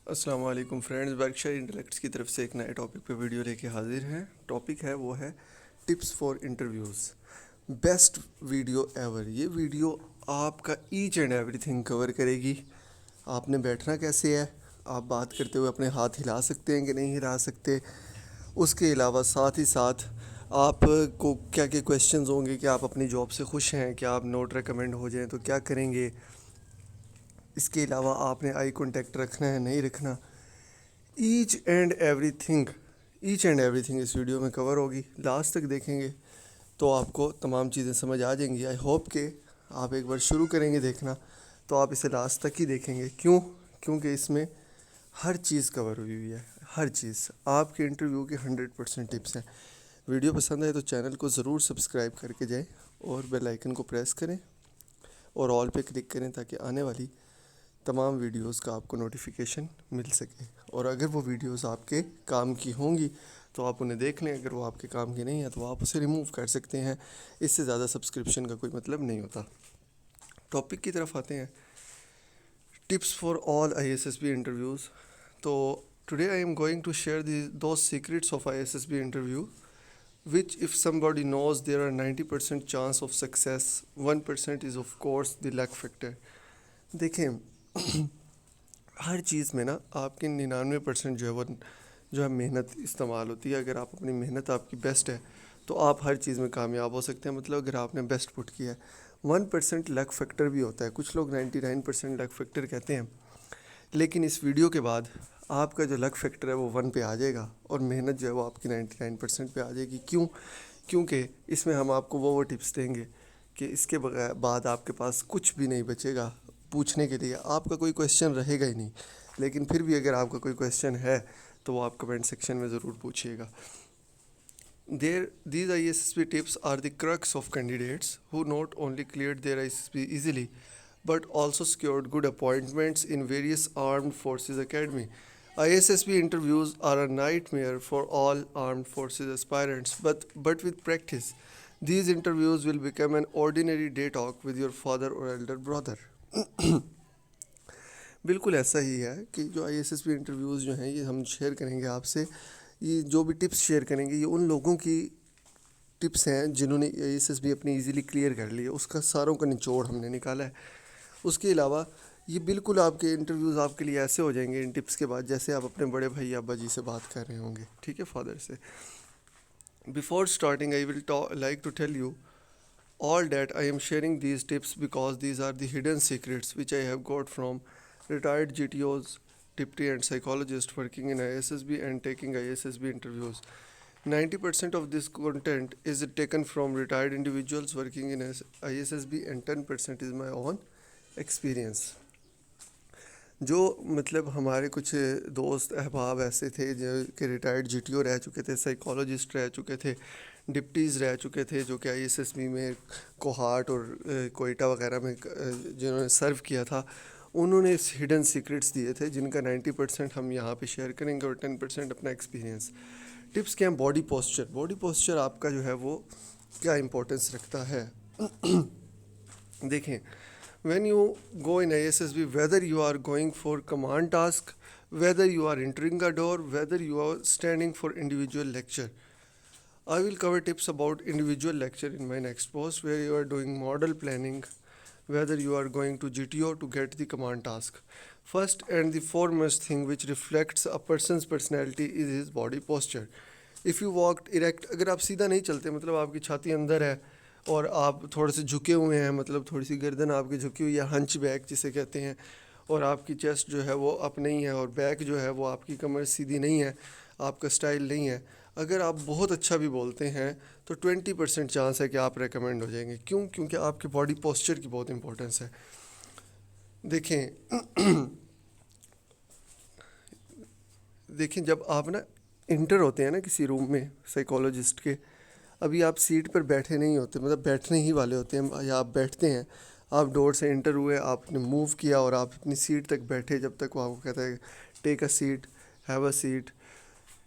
السلام علیکم friends, Berkshire intellects کی طرف سے ایک نئے ٹاپک پہ ویڈیو لے کے حاضر ہیں۔ ٹاپک ہے وہ ہے tips for interviews, best video ever. یہ ویڈیو آپ کا ایچ اینڈ ایوری تھنگ کور کرے گی۔ آپ نے بیٹھنا کیسے ہے، آپ بات کرتے ہوئے اپنے ہاتھ ہلا سکتے ہیں کہ نہیں ہلا سکتے، اس کے علاوہ ساتھ ہی ساتھ آپ کو کیا کیا کویشچنز ہوں گے کہ آپ اپنی جاب سے خوش ہیں، کہ آپ نوٹ ریکمینڈ ہو جائیں تو کیا کریں گے، اس کے علاوہ آپ نے آئی کانٹیکٹ رکھنا ہے نہیں رکھنا، ایچ اینڈ ایوری تھنگ اس ویڈیو میں کور ہوگی۔ لاسٹ تک دیکھیں گے تو آپ کو تمام چیزیں سمجھ آ جائیں گی۔ آئی ہوپ کہ آپ ایک بار شروع کریں گے دیکھنا تو آپ اسے لاسٹ تک ہی دیکھیں گے۔ کیونکہ اس میں ہر چیز کور ہوئی ہے، ہر چیز آپ کے انٹرویو کے 100% ٹپس ہیں۔ ویڈیو پسند آئے تو چینل کو ضرور سبسکرائب کر کے جائیں اور بیل آئیکن کو پریس کریں اور آل پہ کلک کریں تاکہ آنے والی تمام ویڈیوز کا آپ کو نوٹیفیکیشن مل سکے، اور اگر وہ ویڈیوز آپ کے کام کی ہوں گی تو آپ انہیں دیکھ لیں، اگر وہ آپ کے کام کی نہیں ہے تو آپ اسے ریموو کر سکتے ہیں۔ اس سے زیادہ سبسکرپشن کا کوئی مطلب نہیں ہوتا۔ ٹاپک کی طرف آتے ہیں، tips for all ISSB interviews. تو today I am going to share those secrets of ISSB interview which if somebody knows there are 90% chance of success, 1% is of course the luck factor۔ دیکھیں ہر چیز میں نا آپ کی 99% جو ہے محنت استعمال ہوتی ہے۔ اگر آپ اپنی محنت آپ کی بیسٹ ہے تو آپ ہر چیز میں کامیاب ہو سکتے ہیں، مطلب اگر آپ نے بیسٹ پٹ کیا ہے۔ 1% لک فیکٹر بھی ہوتا ہے، کچھ لوگ 99% لک فیکٹر کہتے ہیں، لیکن اس ویڈیو کے بعد آپ کا جو لک فیکٹر ہے وہ 1 پہ آ جائے گا اور محنت جو ہے وہ آپ کی 99% پہ آ جائے گی۔ کیونکہ اس میں ہم آپ کو وہ ٹپس دیں گے کہ اس کے بعد آپ کے پاس کچھ بھی نہیں بچے گا پوچھنے کے لیے۔ آپ کا کوئی کویشچن رہے گا ہی نہیں، لیکن پھر بھی اگر آپ کا کوئی کویشچن ہے تو وہ آپ کمنٹ سیکشن میں ضرور پوچھیے گا۔ These ISSB tips are the crux of candidates who not only cleared their ISSB easily but also secured good appointments in various armed forces academy۔ ISSB interviews are a nightmare for all armed forces aspirants, but with practice, these interviews will become an ordinary day talk with your father or elder brother۔ بالکل ایسا ہی ہے کہ جو ISSB interviews جو ہیں یہ ہم share کریں گے آپ سے۔ یہ جو بھی ٹپس شیئر کریں گے یہ ان لوگوں کی ٹپس ہیں جنہوں نے ISSB اپنی ایزیلی کلیئر کر لی ہے، اس کا ساروں کا نچوڑ ہم نے نکالا ہے۔ اس کے علاوہ یہ بالکل آپ کے انٹرویوز آپ کے لیے ایسے ہو جائیں گے ان ٹپس کے بعد جیسے آپ اپنے بڑے بھائی ابا جی سے بات کر رہے ہوں گے، ٹھیک ہے، فادر سے۔ Before starting, I will like to tell you all that I am sharing these tips because these are the hidden secrets which I have got from retired GTOs, deputy and psychologists working in ISSB and taking ISSB interviews۔ 90% of this content is taken from retired individuals working in ISSB and 10% is my own experience۔ جو مطلب ہمارے کچھ دوست احباب ایسے تھے جو کہ ریٹائرڈ GTO رہ چکے تھے، سائیکالوجسٹ رہ چکے تھے، ڈپٹیز رہ چکے تھے، جو کہ ISSB میں کوہارٹ اور کوئٹہ وغیرہ میں جنہوں نے سرو کیا تھا، انہوں نے ہڈن سیکرٹس دیے تھے جن کا 90% ہم یہاں پہ شیئر کریں گے اور 10% اپنا ایکسپیرینس۔ ٹپس کیا ہیں؟ باڈی پوسچر آپ کا جو ہے وہ کیا امپورٹنس رکھتا ہے۔ دیکھیں، when you go in ISSB, whether you are going for command task, whether you are entering a door, whether you are standing for individual lecture, I will cover tips about individual lecture in my next post where you are doing model planning, whether you are going to GTO to get the command task। First and the foremost thing which reflects a person's personality is his body posture۔ If you walked erect، اگر آپ سیدھا نہیں چلتے، مطلب آپ کی چھاتی اندر ہے اور آپ تھوڑے سے جھکے ہوئے ہیں، مطلب تھوڑی سی گردن آپ کی جھکی ہوئی ہے، ہنچ بیک جسے کہتے ہیں، اور آپ کی چیسٹ جو ہے وہ اپ نہیں ہے اور بیک جو ہے وہ آپ کی کمر سیدھی نہیں ہے، آپ کا سٹائل نہیں ہے، اگر آپ بہت اچھا بھی بولتے ہیں تو 20% چانس ہے کہ آپ ریکمینڈ ہو جائیں گے۔ کیونکہ آپ کے باڈی پوسچر کی بہت امپورٹنس ہے۔ دیکھیں جب آپ نا انٹر ہوتے ہیں نا کسی روم میں سائیکالوجسٹ کے، ابھی آپ سیٹ پر بیٹھے نہیں ہوتے، مطلب بیٹھنے ہی والے ہوتے ہیں یا آپ بیٹھتے ہیں، آپ ڈور سے انٹر ہوئے، آپ نے موو کیا اور آپ اپنی سیٹ تک بیٹھے، جب تک وہ آپ کو کہتا ہے take a seat, have a seat,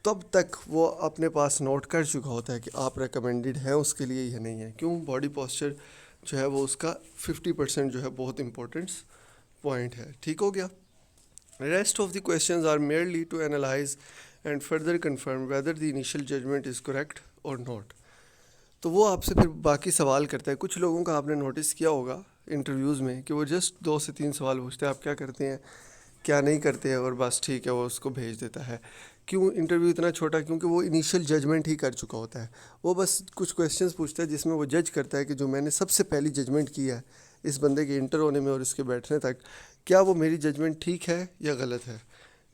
تب تک وہ اپنے پاس نوٹ کر چکا ہوتا ہے کہ آپ ریکمینڈڈ ہیں اس کے لیے یا نہیں ہے۔ کیوں؟ باڈی پوسچر جو ہے وہ اس کا 50% جو ہے بہت امپورٹنٹ پوائنٹ ہے۔ ٹھیک ہو گیا؟ Rest of the questions are merely to analyze and further confirm whether the initial judgment is correct or not. تو وہ آپ سے پھر باقی سوال کرتا ہے. کچھ لوگوں کا آپ نے نوٹس کیا ہوگا انٹرویوز میں کہ وہ جسٹ 2 سے 3 سوال پوچھتے ہیں, آپ کیا کرتے ہیں, کیا نہیں کرتے ہیں, اور بس ٹھیک ہے وہ اس کو بھیج دیتا ہے. کیوں انٹرویو اتنا چھوٹا؟ کیونکہ وہ انیشیل ججمنٹ ہی کر چکا ہوتا ہے. وہ بس کچھ کویسچنس پوچھتا ہے جس میں وہ جج کرتا ہے کہ جو میں نے سب سے پہلی ججمنٹ کی ہے اس بندے کے انٹر ہونے میں اور اس کے بیٹھنے تک, کیا وہ میری ججمنٹ ٹھیک ہے یا غلط ہے.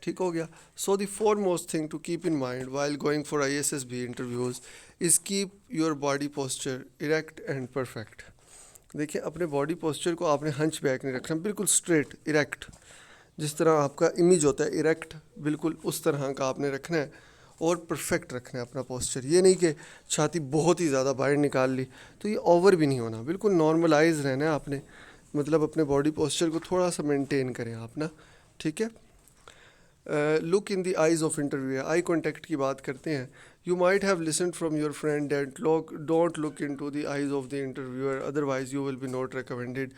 ٹھیک ہو گیا. So the foremost thing to keep in mind while going for ISSB interviews is keep your body posture erect and perfect. دیکھیں اپنے باڈی پوسچر کو آپ نے ہنچ بیک نہیں رکھنا, بالکل اسٹریٹ اریکٹ, جس طرح آپ کا امیج ہوتا ہے اریکٹ, بالکل اس طرح کا آپ نے رکھنا ہے اور پرفیکٹ رکھنا ہے اپنا پوسچر. یہ نہیں کہ چھاتی بہت ہی زیادہ باہر نکال لی, تو یہ اوور بھی نہیں ہونا, بالکل نارملائز رہنا ہے آپ نے, مطلب اپنے باڈی پوسچر کو تھوڑا سا مینٹین کریں آپ نا. ٹھیک ہے. Look in the eyes of interview, eye contact کی بات کرتے ہیں. You might have listened from your friend that don't look into the eyes of the interviewer otherwise you will be not recommended.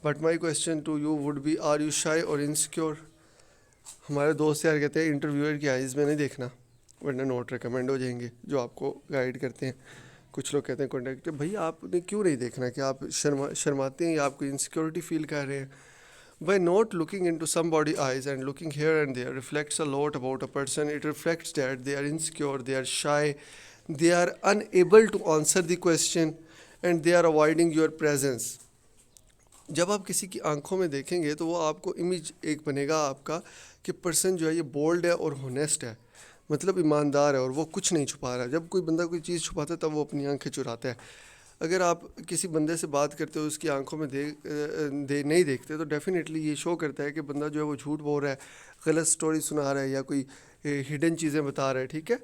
But my question to you would be are you shy or insecure. ہمارے دوست یار کہتے ہیں interviewer کی eyes میں نہیں دیکھنا ورنہ نوٹ ریکمینڈ ہو جائیں گے, جو آپ کو گائیڈ کرتے ہیں. کچھ لوگ کہتے ہیں کانٹیکٹ, بھائی آپ نے کیوں نہیں دیکھنا, کہ آپ شرماتے ہیں یا آپ کو انسیکیورٹی فیل کر رہے ہیں. By not looking into somebody's eyes and looking here and there reflects a lot about a person. It reflects that they are insecure, they are shy, they are unable to answer the question and they are avoiding your presence. جب آپ کسی کی آنکھوں میں دیکھیں گے تو وہ آپ کو امیج ایک بنے گا آپ کا کہ پرسن جو ہے یہ بولڈ ہے اور ہونیسٹ ہے, مطلب ایماندار ہے اور وہ کچھ نہیں چھپا رہا ہے. جب کوئی بندہ کوئی چیز چھپاتا ہے تب وہ اپنی آنکھیں چراتا ہے. اگر آپ کسی بندے سے بات کرتے ہو اس کی آنکھوں میں نہیں دیکھتے تو ڈیفینیٹلی یہ شو کرتا ہے کہ بندہ جو ہے وہ جھوٹ بول رہا ہے, غلط سٹوری سنا رہا ہے یا کوئی ہڈن چیزیں بتا رہا ہے. ٹھیک ہے.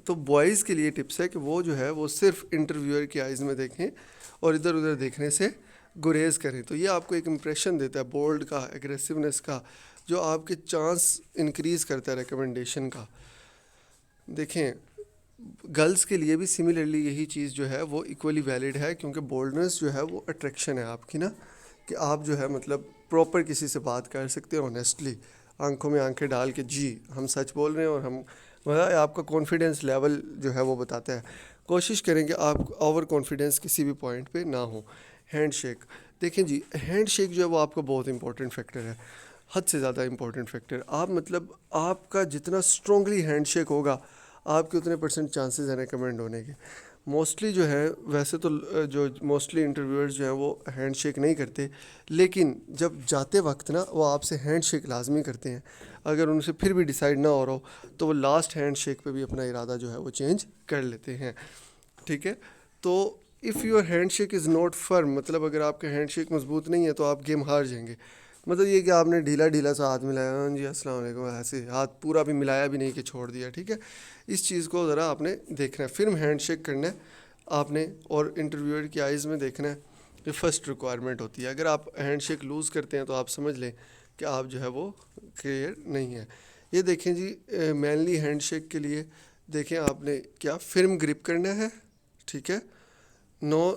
تو بوائز کے لیے ٹپس ہے کہ وہ جو ہے وہ صرف انٹرویور کی آئیز میں دیکھیں اور ادھر ادھر دیکھنے سے گریز کریں. تو یہ آپ کو ایک امپریشن دیتا ہے بولڈ کا, ایگریسونیس کا, جو آپ کے چانس انکریز کرتا ہے ریکمنڈیشن کا. دیکھیں گرلس کے لیے بھی سملرلی یہی چیز جو ہے وہ ایکولی ویلڈ ہے, کیونکہ بولڈنس جو ہے وہ اٹریکشن ہے آپ کی نا, کہ آپ جو ہے مطلب پراپر کسی سے بات کر سکتے ہیں آنیسٹلی, آنکھوں میں آنکھیں ڈال کے جی ہم سچ بول رہے ہیں, اور ہم آپ کا کانفیڈنس لیول جو ہے وہ بتاتا ہے. کوشش کریں کہ آپ اوور کانفیڈنس کسی بھی پوائنٹ پہ نہ ہو. ہینڈ شیک, دیکھیں جی ہینڈ شیک جو ہے وہ آپ کا بہت امپورٹنٹ فیکٹر ہے, حد سے زیادہ امپورٹنٹ فیکٹر. آپ مطلب آپ کا جتنا اسٹرانگلی ہینڈ شیک ہوگا آپ کے اتنے پرسنٹ چانسز ہیں ریکمینڈ ہونے کے. موسٹلی جو ہے ویسے تو جو موسٹلی انٹرویورز جو ہیں وہ ہینڈ شیک نہیں کرتے, لیکن جب جاتے وقت نا وہ آپ سے ہینڈ شیک لازمی کرتے ہیں. اگر ان سے پھر بھی ڈیسائیڈ نہ ہو رہا ہو تو وہ لاسٹ ہینڈ شیک پہ بھی اپنا ارادہ جو ہے وہ چینج کر لیتے ہیں. ٹھیک ہے. تو if your handshake is not firm, مطلب اگر آپ کا ہینڈ شیک مضبوط نہیں ہے تو آپ گیم ہار جائیں گے. مطلب یہ کہ آپ نے ڈھیلا سا ہاتھ ملایا, ہاں جی السلام علیکم, ایسے ہاتھ پورا بھی ملایا بھی نہیں کہ چھوڑ دیا. ٹھیک ہے. اس چیز کو ذرا آپ نے دیکھنا ہے, پھر ہینڈ شیک کرنا ہے آپ نے, اور انٹرویور کی آئیز میں دیکھنا ہے. یہ فرسٹ ریکوائرمنٹ ہوتی ہے. اگر آپ ہینڈ شیک لوز کرتے ہیں تو آپ سمجھ لیں کہ آپ جو ہے وہ کلیئر نہیں ہے. یہ دیکھیں جی مینلی ہینڈ شیک کے لیے دیکھیں آپ نے کیا فرم گرپ کرنا ہے. ٹھیک ہے. نو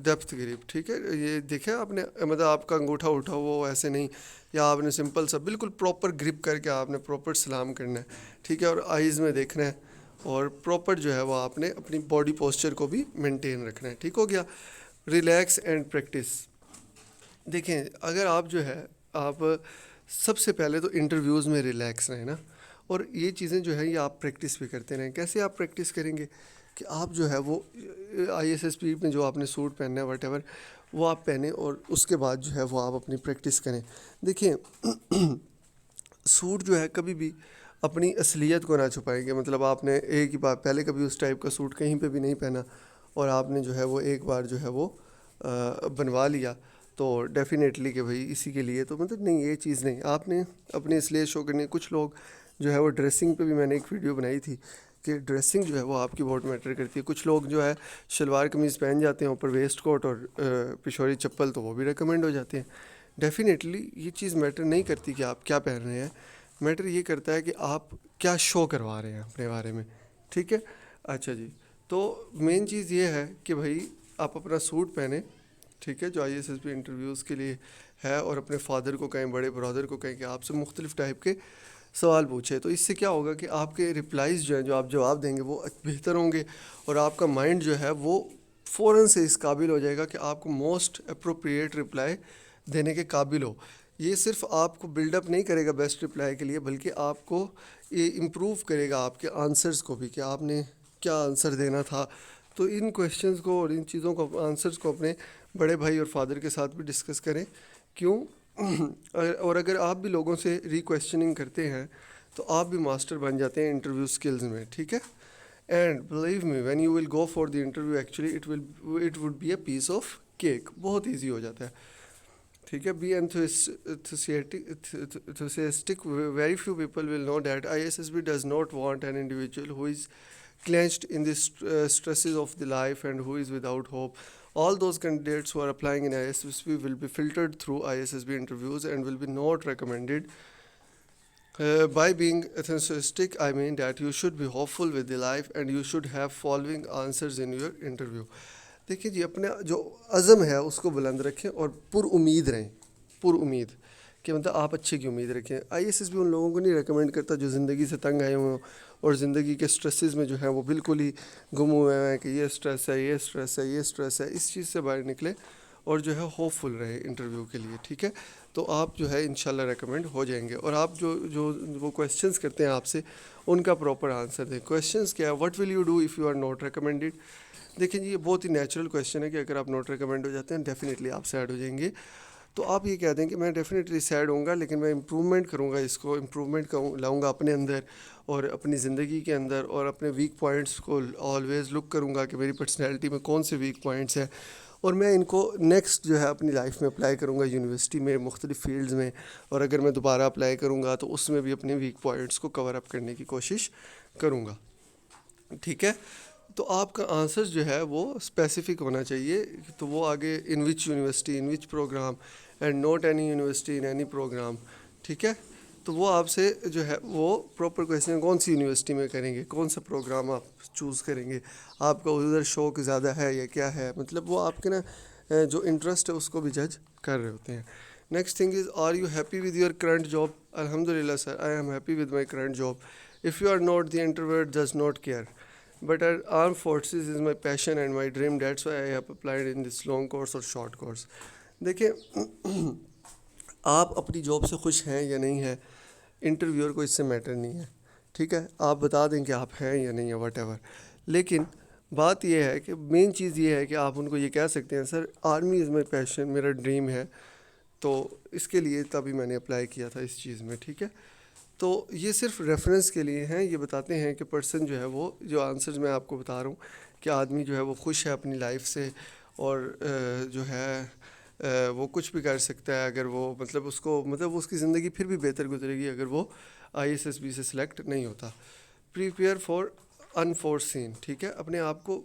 ڈیپتھ گرپ. ٹھیک ہے. یہ دیکھیں آپ نے مطلب آپ کا انگوٹھا اٹھا وہ ایسے نہیں, یا آپ نے سمپل سا بالکل پراپر گرپ کر کے آپ نے پراپر سلام کرنا ہے. ٹھیک ہے. اور آئیز میں دیکھنا ہے اور پراپر جو ہے وہ آپ نے اپنی باڈی پوسچر کو بھی مینٹین رکھنا ہے. ٹھیک ہو گیا. Relax and practice. دیکھیں اگر آپ جو ہے آپ سب سے پہلے تو انٹرویوز میں ریلیکس رہیں نا, اور یہ چیزیں جو ہے یہ آپ پریکٹس بھی کرتے رہیں. کیسے آپ پریکٹس کریں گے کہ آپ جو ہے وہ ISSB میں جو آپ نے سوٹ پہننا ہے وٹ ایور وہ آپ پہنیں, اور اس کے بعد جو ہے وہ آپ اپنی پریکٹس کریں. دیکھیں سوٹ جو ہے کبھی بھی اپنی اصلیت کو نہ چھپائیں گے. مطلب آپ نے ایک ہی بار پہلے کبھی اس ٹائپ کا سوٹ کہیں پہ بھی نہیں پہنا اور آپ نے جو ہے وہ ایک بار جو ہے وہ بنوا لیا تو ڈیفینیٹلی کہ بھائی اسی کے لیے, تو مطلب نہیں, یہ چیز نہیں. آپ نے اپنی اصلیت شو کرنی ہے. کچھ لوگ جو ہے وہ ڈریسنگ پہ بھی میں نے ایک ویڈیو بنائی تھی کہ ڈریسنگ جو ہے وہ آپ کی بہت میٹر کرتی ہے. کچھ لوگ جو ہے شلوار قمیض پہن جاتے ہیں اوپر ویسٹ کوٹ اور پشوری چپل, تو وہ بھی ریکمینڈ ہو جاتے ہیں. ڈیفینیٹلی یہ چیز میٹر نہیں کرتی کہ آپ کیا پہن رہے ہیں, میٹر یہ کرتا ہے کہ آپ کیا شو کروا رہے ہیں اپنے بارے میں. ٹھیک ہے. اچھا جی. تو مین چیز یہ ہے کہ بھائی آپ اپنا سوٹ پہنیں. ٹھیک ہے. جو ISSB انٹرویوز کے لیے ہے اور اپنے فادر کو کہیں, بڑے برادر کو کہیں کہ آپ سے مختلف ٹائپ کے سوال پوچھے. تو اس سے کیا ہوگا کہ آپ کے ریپلائز جو ہیں, جو آپ جواب دیں گے وہ بہتر ہوں گے, اور آپ کا مائنڈ جو ہے وہ فوراً سے اس قابل ہو جائے گا کہ آپ کو موسٹ اپروپریٹ رپلائی دینے کے قابل ہو. یہ صرف آپ کو بلڈ اپ نہیں کرے گا بیسٹ رپلائی کے لیے, بلکہ آپ کو یہ امپروو کرے گا آپ کے آنسرز کو بھی, کہ آپ نے کیا آنسر دینا تھا. تو ان کویشچنز کو اور ان چیزوں کو, آنسرز کو اپنے بڑے بھائی اور فادر کے ساتھ بھی ڈسکس کریں. کیوں؟ اور اگر آپ بھی لوگوں سے ری کویشچننگ کرتے ہیں تو آپ بھی ماسٹر بن جاتے ہیں انٹرویو سکلز میں, ٹھیک ہے. And believe me when you will go for the interview actually it would be a piece of cake. بہت ایزی ہو جاتا ہے, ٹھیک ہے. Be enthusiastic. Very few people will know that ISSB does not want an individual who is clenched in the stresses of the life and who is without hope. All those candidates who are applying in ISSB will be filtered through ISSB interviews and will be not recommended. By being enthusiastic, I mean that you should be hopeful with the life and you should have following answers in your interview. دیکھیے جی, اپنا جو عزم ہے اس کو بلند رکھیں اور پر امید رہیں, پر امید, کہ مطلب آپ اچھے کی امید رکھیں. آئی ایس ایس بھی ان لوگوں کو نہیں ریکمینڈ کرتا جو زندگی سے تنگ آئے ہوئے ہوں اور زندگی کے سٹریسز میں جو ہیں وہ بالکل ہی گم ہوئے ہیں کہ یہ سٹریس ہے, یہ سٹریس ہے, یہ سٹریس ہے. اس چیز سے باہر نکلیں اور جو ہے ہوپ فل رہے انٹرویو کے لیے, ٹھیک ہے. تو آپ جو ہے انشاءاللہ ریکمینڈ ہو جائیں گے. اور آپ جو وہ کویشچنس کرتے ہیں آپ سے, ان کا پراپر آنسر دیں. کویشچنس کیا ہے؟ What will you do if you are not recommended. دیکھیں جی, یہ بہت ہی نیچرل کویشچن ہے کہ اگر آپ نوٹ ریکمینڈ ہو جاتے ہیں ڈیفینیٹلی آپ سیڈ ہو جائیں گے. تو آپ یہ کہہ دیں کہ میں ڈیفینیٹلی سیڈ ہوں گا, لیکن میں امپرومنٹ کروں گا, اس کو امپرومنٹ لاؤں گا اپنے اندر اور اپنی زندگی کے اندر, اور اپنے ویک پوائنٹس کو آلویز لک کروں گا کہ میری پرسنالٹی میں کون سے ویک پوائنٹس ہیں, اور میں ان کو نیکسٹ جو ہے اپنی لائف میں اپلائی کروں گا یونیورسٹی میں, مختلف فیلڈز میں. اور اگر میں دوبارہ اپلائی کروں گا تو اس میں بھی اپنے ویک پوائنٹس کو کور اپ کرنے کی کوشش کروں گا, ٹھیک ہے. تو آپ کا آنسر جو ہے وہ اسپیسیفک ہونا چاہیے. تو وہ آگے in which university, in which program, and not any university in any program, ٹھیک ہے. تو وہ آپ سے جو ہے وہ پراپر کویشچن, کون سی یونیورسٹی میں کریں گے, کون سا پروگرام آپ چوز کریں گے, آپ کا ادھر شوق زیادہ ہے یا کیا ہے, مطلب وہ آپ کے نا جو انٹرسٹ ہے اس کو بھی جج کر رہے ہوتے ہیں. Next thing is, are you happy with your current job. الحمد للہ sir, I am happy with my current job. If you are not, the interview does not care. But armed forces is my passion and my dream. That's why I have applied in this long course or short course. دیکھیں, آپ اپنی job سے خوش ہیں یا نہیں ہیں, interviewer کو اس سے میٹر نہیں ہے, ٹھیک ہے. آپ بتا دیں کہ آپ ہیں یا نہیں ہیں, واٹ ایور. لیکن بات یہ ہے کہ مین چیز یہ ہے کہ آپ ان کو یہ کہہ سکتے ہیں, سر آرمی از مائی پیشن, میرا ڈریم ہے, تو اس کے لیے تبھی میں نے اپلائی کیا تھا اس چیز میں, ٹھیک ہے. تو یہ صرف ریفرنس کے لیے ہیں, یہ بتاتے ہیں کہ پرسن جو ہے وہ, جو آنسرز میں آپ کو بتا رہا ہوں کہ آدمی جو ہے وہ خوش ہے اپنی لائف سے, اور جو ہے وہ کچھ بھی کر سکتا ہے اگر وہ مطلب اس کو, مطلب اس کی زندگی پھر بھی بہتر گزرے گی اگر وہ آئی ایس ایس بی سے سلیکٹ نہیں ہوتا. پریپیئر فار انفورسین, ٹھیک ہے. اپنے آپ کو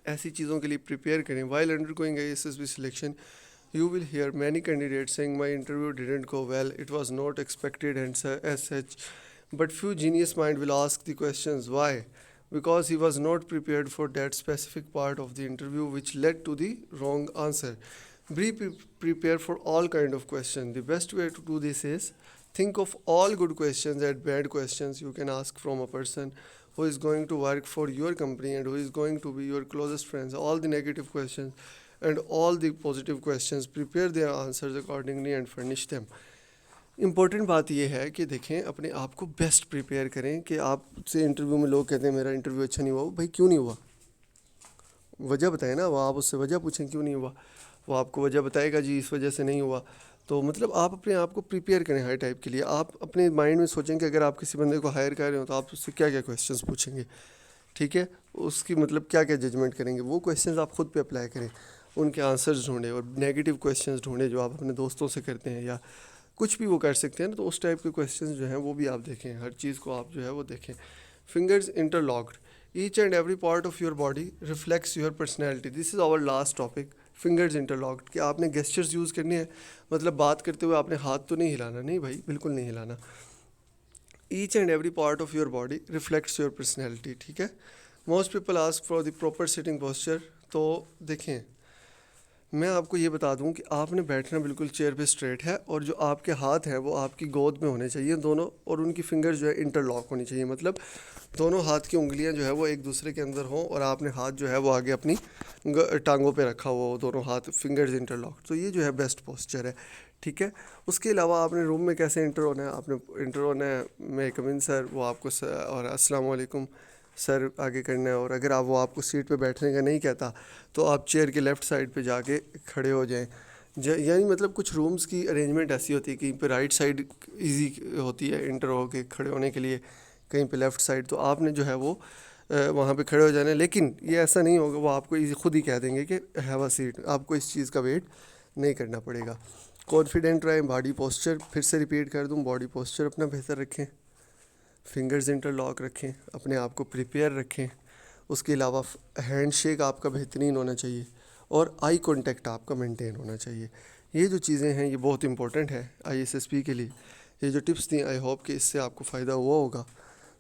ایسی چیزوں کے لیے پریپیئر کریں. While under going I S S B selection, you will hear many candidates saying my interview didn't go well, it was not expected and as such. But few genius mind will ask the questions why, because he was not prepared for that specific part of the interview which led to the wrong answer. Be prepared for all kind of questions. The best way to do this is think of all good questions and bad questions you can ask from a person who is going to work for your company and who is going to be your closest friends. All the negative questions and all the positive questions, prepare their answers accordingly and furnish them. Important بات یہ ہے کہ دیکھیں, اپنے آپ کو best prepare کریں. کہ آپ سے انٹرویو میں لوگ کہتے ہیں میرا انٹرویو اچھا نہیں ہوا, بھائی کیوں نہیں ہوا, وجہ بتائیں نا. وہ آپ اس سے وجہ پوچھیں کیوں نہیں ہوا, وہ آپ کو وجہ بتائے گا جی اس وجہ سے نہیں ہوا. تو مطلب آپ اپنے آپ کو پریپیئر کریں ہر ٹائپ کے لیے. آپ اپنے مائنڈ میں سوچیں کہ اگر آپ کسی بندے کو ہائر کر رہے ہو تو آپ اس سے کیا کیا کویشچنس پوچھیں گے, ٹھیک ہے. اس کی مطلب کیا کیا ججمنٹ کریں گے, وہ کویشچنز آپ خود پہ اپلائی کریں. ان کے آنسرز ڈھونڈیں, اور نیگیٹو کویشچنز ڈھونڈیں جو آپ اپنے دوستوں سے کرتے ہیں, یا کچھ بھی وہ کر سکتے ہیں نا. تو اس ٹائپ کے کویشچنز جو ہیں وہ بھی آپ دیکھیں, ہر چیز کو آپ جو ہے وہ دیکھیں. Fingers interlocked, each and every part of your body reflects your personality. This is our last topic, fingers interlocked. کہ آپ نے گیسچرز یوز کرنے ہیں, مطلب بات کرتے ہوئے آپ نے ہاتھ تو نہیں ہلانا, نہیں بھائی بالکل نہیں ہلانا. Each and every part of your body reflects your personality, ٹھیک ہے. Most people ask for the proper sitting posture. تو دیکھیں, میں آپ کو یہ بتا دوں کہ آپ نے بیٹھنا بالکل چیئر پہ اسٹریٹ ہے, اور جو آپ کے ہاتھ ہیں وہ آپ کی گود میں ہونے چاہیے دونوں, اور ان کی فنگر جو ہے انٹر لاک ہونی چاہیے, مطلب دونوں ہاتھ کی انگلیاں جو ہے وہ ایک دوسرے کے اندر ہوں, اور آپ نے ہاتھ جو ہے وہ آگے اپنی ٹانگوں پہ رکھا ہوا ہو, دونوں ہاتھ فنگرز انٹر لاک. تو یہ جو ہے بیسٹ پوسچر ہے, ٹھیک ہے. اس کے علاوہ آپ نے روم میں کیسے انٹر ہونا ہے, آپ نے انٹر ہونا ہے میں کم ان سر, وہ آپ کو اور السلام علیکم سر آگے کرنا ہے, اور اگر وہ آپ کو سیٹ پہ بیٹھنے کا نہیں کہتا تو آپ چیئر کے لیفٹ سائڈ پہ جا کے کھڑے ہو جائیں. یعنی مطلب کچھ رومز کی ارینجمنٹ ایسی ہوتی ہے, کہیں پہ رائٹ سائڈ ایزی ہوتی ہے انٹر ہو کے کھڑے ہونے کے لیے, کہیں پہ لیفٹ سائڈ, تو آپ نے جو ہے وہ وہاں پہ کھڑے ہو جانا ہے. لیکن یہ ایسا نہیں ہوگا, وہ آپ کو خود ہی کہہ دیں گے کہ ہیو اے سیٹ, آپ کو اس چیز کا ویٹ نہیں کرنا پڑے گا. کانفیڈنٹ رہیں. باڈی پوسچر پھر سے ریپیٹ کر دوں, باڈی پوسچر اپنا بہتر رکھیں, فنگرز انٹر لاک رکھیں, اپنے آپ کو پریپیئر رکھیں. اس کے علاوہ ہینڈ شیک آپ کا بہترین ہونا چاہیے, اور آئی کانٹیکٹ آپ کا مینٹین ہونا چاہیے. یہ جو چیزیں ہیں یہ بہت امپورٹنٹ ہے ISSP کے لیے. یہ جو ٹپس دیں, آئی ہوپ کہ اس سے آپ کو فائدہ ہوا ہوگا.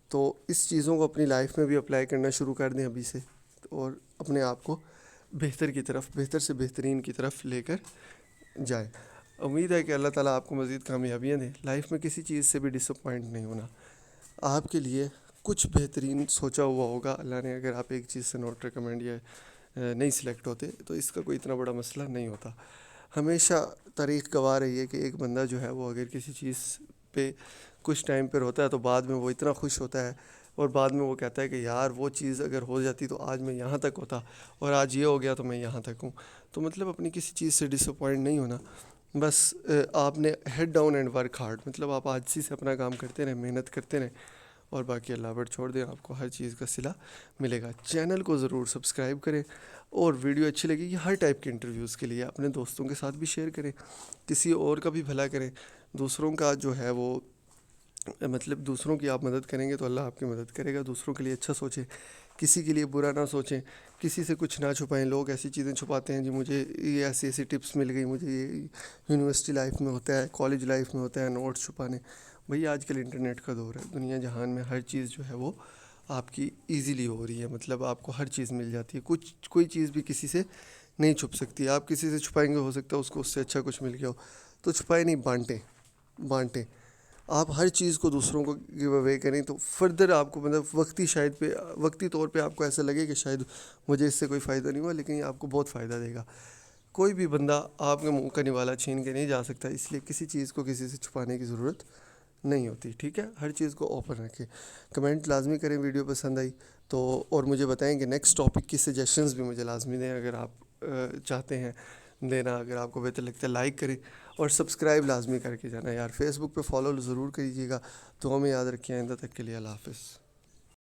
تو اس چیزوں کو اپنی لائف میں بھی اپلائی کرنا شروع کر دیں ابھی سے, اور اپنے آپ کو بہتر کی طرف, بہتر سے بہترین کی طرف لے کر جائیں. امید ہے کہ اللہ تعالیٰ آپ کو مزید کامیابیاں دیں. لائف میں کسی چیز سے بھی ڈس اپوائنٹ نہیں ہونا. آپ کے لیے کچھ بہترین سوچا ہوا ہوگا اللہ نے. اگر آپ ایک چیز سے نوٹ ریکمینڈ یا نہیں سلیکٹ ہوتے تو اس کا کوئی اتنا بڑا مسئلہ نہیں ہوتا. ہمیشہ تاریخ گواہ رہی ہے کہ ایک بندہ جو ہے وہ اگر کسی چیز پہ کچھ ٹائم پر ہوتا ہے تو بعد میں وہ اتنا خوش ہوتا ہے, اور بعد میں وہ کہتا ہے کہ یار وہ چیز اگر ہو جاتی تو آج میں یہاں تک ہوتا, اور آج یہ ہو گیا تو میں یہاں تک ہوں. تو مطلب اپنی کسی چیز سے ڈس اپوائنٹ نہیں ہونا. بس آپ نے head down and work hard, مطلب آپ عاجزی سے اپنا کام کرتے رہیں, محنت کرتے رہیں, اور باقی اللہ پر چھوڑ دیں, آپ کو ہر چیز کا صلہ ملے گا. چینل کو ضرور سبسکرائب کریں, اور ویڈیو اچھی لگے گی ہر ٹائپ کے انٹرویوز کے لیے اپنے دوستوں کے ساتھ بھی شیئر کریں, کسی اور کا بھی بھلا کریں. دوسروں کا جو ہے وہ مطلب دوسروں کی آپ مدد کریں گے تو اللہ آپ کی مدد کرے گا. دوسروں کے لیے اچھا سوچیں, کسی کے لیے برا نہ سوچیں, کسی سے کچھ نہ چھپائیں. لوگ ایسی چیزیں چھپاتے ہیں, جی مجھے یہ ایسی ایسی ٹپس مل گئی, مجھے یہ یونیورسٹی لائف میں ہوتا ہے, کالج لائف میں ہوتا ہے, نوٹس چھپانے. بھئی آج کل انٹرنیٹ کا دور ہے, دنیا جہان میں ہر چیز جو ہے وہ آپ کی ایزیلی ہو رہی ہے, مطلب آپ کو ہر چیز مل جاتی ہے. کوئی چیز بھی کسی سے نہیں چھپ سکتی. آپ کسی سے چھپائیں گے, ہو سکتا ہے اس کو اس سے اچھا کچھ مل گیا ہو, تو چھپائیں نہیں, بانٹیں. آپ ہر چیز کو دوسروں کو گیو اوے کریں, تو فردر آپ کو مطلب وقتی طور پہ آپ کو ایسا لگے کہ شاید مجھے اس سے کوئی فائدہ نہیں ہوا, لیکن یہ آپ کو بہت فائدہ دے گا. کوئی بھی بندہ آپ کے منہ کا نوالا چھین کے نہیں جا سکتا, اس لیے کسی چیز کو کسی سے چھپانے کی ضرورت نہیں ہوتی, ٹھیک ہے. ہر چیز کو اوپن رکھیں. کمنٹ لازمی کریں ویڈیو پسند آئی تو, اور مجھے بتائیں کہ نیکسٹ ٹاپک کی سجیشنز بھی مجھے لازمی دیں اگر آپ چاہتے ہیں دینا. اگر آپ کو بہتر لگتا ہے لائک کریں, اور سبسکرائب لازمی کر کے جانا یار. فیس بک پہ فالو ضرور کریجیے گا. تو ہمیں یاد رکھیں. آئندہ تک کے لیے اللہ حافظ.